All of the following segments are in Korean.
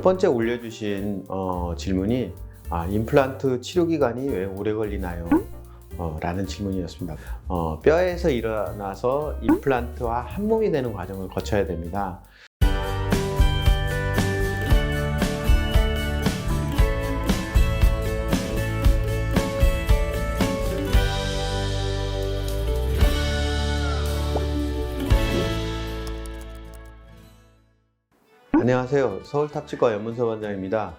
첫 번째 올려주신 질문이 임플란트 치료 기간이 왜 오래 걸리나요? 라는 질문이었습니다. 뼈에서 일어나서 임플란트와 한 몸이 되는 과정을 거쳐야 됩니다. 안녕하세요. 서울탑치과 연문서 원장입니다.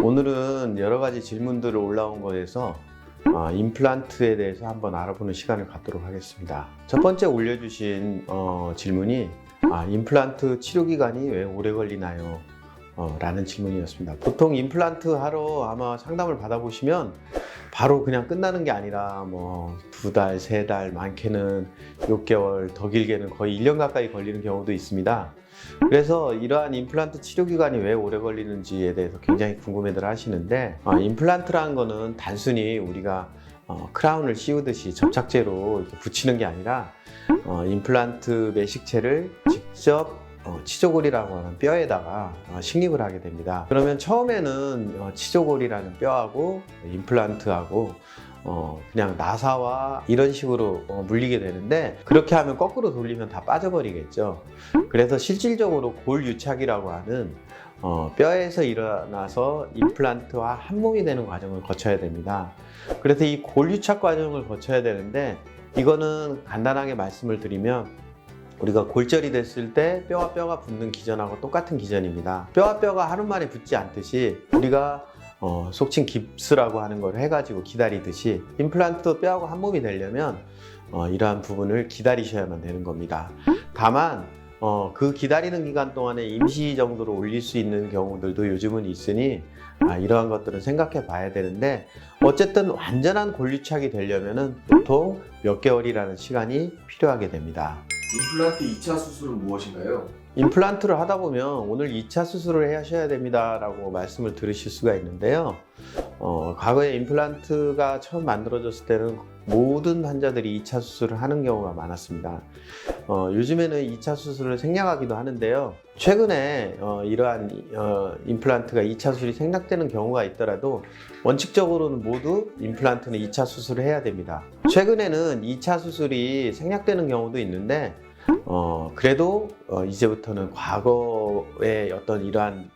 오늘은 여러 가지 질문들을 올라온 거에서 임플란트에 대해서 한번 알아보는 시간을 갖도록 하겠습니다. 첫 번째 올려주신 질문이 임플란트 치료 기간이 왜 오래 걸리나요? 라는 질문이었습니다. 보통 임플란트 하러 아마 상담을 받아보시면 바로 그냥 끝나는 게 아니라 뭐 2달, 3달, 많게는 6개월, 더 길게는 거의 1년 가까이 걸리는 경우도 있습니다. 그래서 이러한 임플란트 치료 기간이 왜 오래 걸리는지에 대해서 굉장히 궁금해들 하시는데, 임플란트라는 거는 단순히 우리가 크라운을 씌우듯이 접착제로 이렇게 붙이는 게 아니라 임플란트 매식체를 직접 치조골이라고 하는 뼈에다가 식립을 하게 됩니다. 그러면 처음에는 치조골이라는 뼈하고 임플란트하고 그냥 나사와 이런 식으로 물리게 되는데, 그렇게 하면 거꾸로 돌리면 다 빠져버리겠죠. 그래서 실질적으로 골유착이라고 하는 뼈에서 일어나서 임플란트와 한 몸이 되는 과정을 거쳐야 됩니다. 그래서 이 골유착 과정을 거쳐야 되는데, 이거는 간단하게 말씀을 드리면 우리가 골절이 됐을 때 뼈와 뼈가 붙는 기전하고 똑같은 기전입니다. 뼈와 뼈가 하루 만에 붙지 않듯이 우리가 속칭 깁스라고 하는 걸 해가지고 기다리듯이 임플란트도 뼈하고 한 몸이 되려면 이러한 부분을 기다리셔야만 되는 겁니다. 다만 그 기다리는 기간 동안에 임시 정도로 올릴 수 있는 경우들도 요즘은 있으니 이러한 것들은 생각해 봐야 되는데, 어쨌든 완전한 골유착이 되려면 보통 몇 개월이라는 시간이 필요하게 됩니다. 임플란트 2차 수술은 무엇인가요? 임플란트를 하다 보면 오늘 2차 수술을 하셔야 됩니다 라고 말씀을 들으실 수가 있는데요. 과거에 임플란트가 처음 만들어졌을 때는 모든 환자들이 2차 수술을 하는 경우가 많았습니다. 요즘에는 2차 수술을 생략하기도 하는데요. 최근에 이러한 임플란트가 2차 수술이 생략되는 경우가 있더라도 원칙적으로는 모두 임플란트는 2차 수술을 해야 됩니다. 최근에는 2차 수술이 생략되는 경우도 있는데, 그래도 이제부터는 과거의 어떤 이러한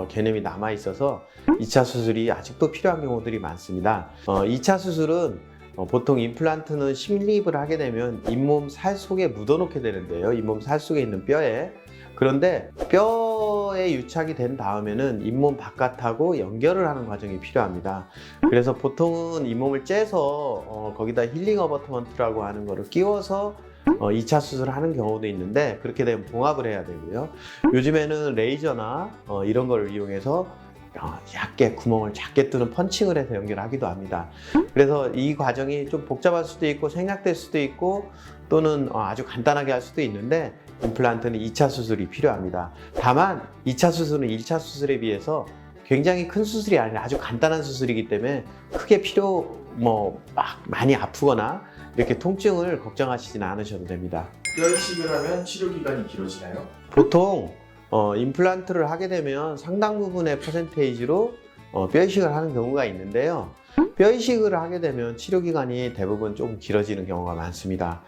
개념이 남아 있어서 2차 수술이 아직도 필요한 경우들이 많습니다. 2차 수술은 보통 임플란트는 식립을 하게 되면 잇몸 살 속에 묻어놓게 되는데요. 잇몸 살 속에 있는 뼈에. 그런데 뼈에 유착이 된 다음에는 잇몸 바깥하고 연결을 하는 과정이 필요합니다. 그래서 보통은 잇몸을 째서 거기다 힐링 어버트먼트라고 하는 거를 끼워서 2차 수술을 하는 경우도 있는데, 그렇게 되면 봉합을 해야 되고요. 요즘에는 레이저나 이런 걸 이용해서 얇게 구멍을 작게 뚫는 펀칭을 해서 연결하기도 합니다. 그래서 이 과정이 좀 복잡할 수도 있고 생략될 수도 있고, 또는 아주 간단하게 할 수도 있는데, 임플란트는 2차 수술이 필요합니다. 다만 2차 수술은 1차 수술에 비해서 굉장히 큰 수술이 아니라 아주 간단한 수술이기 때문에 크게 막 많이 아프거나 이렇게 통증을 걱정하시지는 않으셔도 됩니다. 뼈 이식을 하면 치료 기간이 길어지나요? 보통 임플란트를 하게 되면 상당 부분의 퍼센테이지로 뼈 이식을 하는 경우가 있는데요. 뼈 이식을 하게 되면 치료 기간이 대부분 조금 길어지는 경우가 많습니다.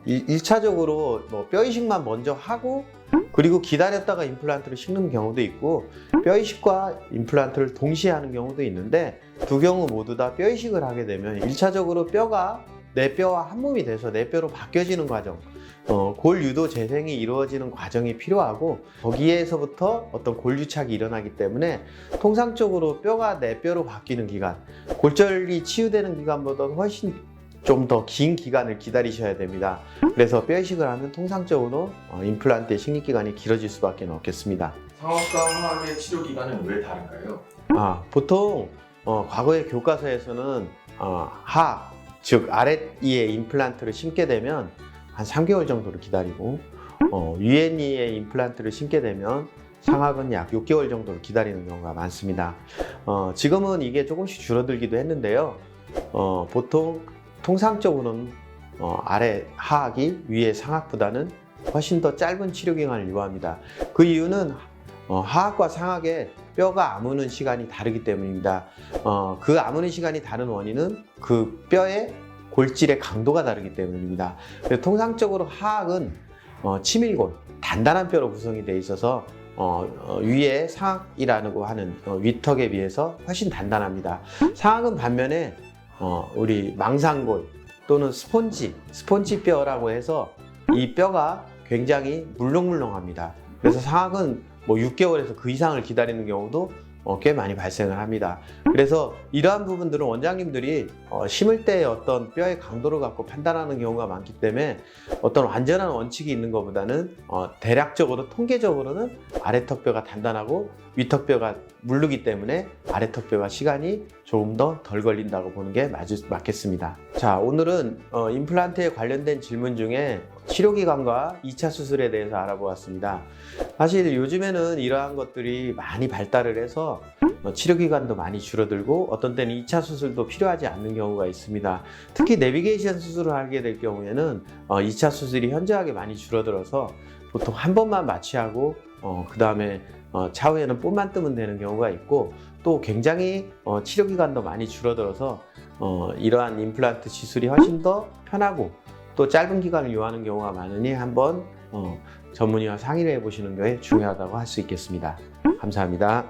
1차적으로 뼈 이식만 먼저 하고 그리고 기다렸다가 임플란트를 심는 경우도 있고, 뼈 이식과 임플란트를 동시에 하는 경우도 있는데, 두 경우 모두 다 뼈 이식을 하게 되면 1차적으로 뼈가 내 뼈와 한 몸이 돼서 내 뼈로 바뀌어지는 과정, 골 유도 재생이 이루어지는 과정이 필요하고, 거기에서부터 어떤 골유착이 일어나기 때문에 통상적으로 뼈가 내 뼈로 바뀌는 기간, 골절이 치유되는 기간보다 훨씬 좀 더 긴 기간을 기다리셔야 됩니다. 그래서 뼈 이식을 하면 통상적으로 임플란트의 식립 기간이 길어질 수밖에 없겠습니다. 상악과 하악의 치료 기간은 왜 다른가요? 보통 과거의 교과서에서는 하악, 즉 아랫이에 임플란트를 심게 되면 한 3개월 정도를 기다리고, 위에 임플란트를 심게 되면 상악은 약 6개월 정도를 기다리는 경우가 많습니다. 지금은 이게 조금씩 줄어들기도 했는데요. 보통 통상적으로는 아래 하악이 위에 상악보다는 훨씬 더 짧은 치료 기간을 요합니다. 그 이유는 하악과 상악의 뼈가 아무는 시간이 다르기 때문입니다. 그 아무는 시간이 다른 원인은 그 뼈의 골질의 강도가 다르기 때문입니다. 그래서 통상적으로 하악은 치밀골, 단단한 뼈로 구성이 되어 있어서 위에 상악이라고 하는 위턱에 비해서 훨씬 단단합니다. 상악은 반면에 우리 망상골 또는 스폰지 뼈라고 해서 이 뼈가 굉장히 물렁물렁합니다. 그래서 상악은 뭐 6개월에서 그 이상을 기다리는 경우도 꽤 많이 발생을 합니다. 그래서 이러한 부분들은 원장님들이 심을 때의 어떤 뼈의 강도를 갖고 판단하는 경우가 많기 때문에 어떤 완전한 원칙이 있는 것보다는 대략적으로 통계적으로는 아래턱뼈가 단단하고 위턱뼈가 무르기 때문에 아래턱뼈가 시간이 조금 더 덜 걸린다고 보는 게 맞겠습니다. 자, 오늘은 임플란트에 관련된 질문 중에 치료기간과 2차 수술에 대해서 알아보았습니다. 사실 요즘에는 이러한 것들이 많이 발달을 해서 치료기간도 많이 줄어들고 어떤 때는 2차 수술도 필요하지 않는 경우가 있습니다. 특히 내비게이션 수술을 하게 될 경우에는 2차 수술이 현저하게 많이 줄어들어서 보통 한 번만 마취하고 그 다음에 차후에는 뽐만 뜨면 되는 경우가 있고, 또 굉장히 치료기간도 많이 줄어들어서 이러한 임플란트 시술이 훨씬 더 편하고 또 짧은 기간을 요하는 경우가 많으니 한번 전문의와 상의를 해보시는 게 중요하다고 할 수 있겠습니다. 감사합니다.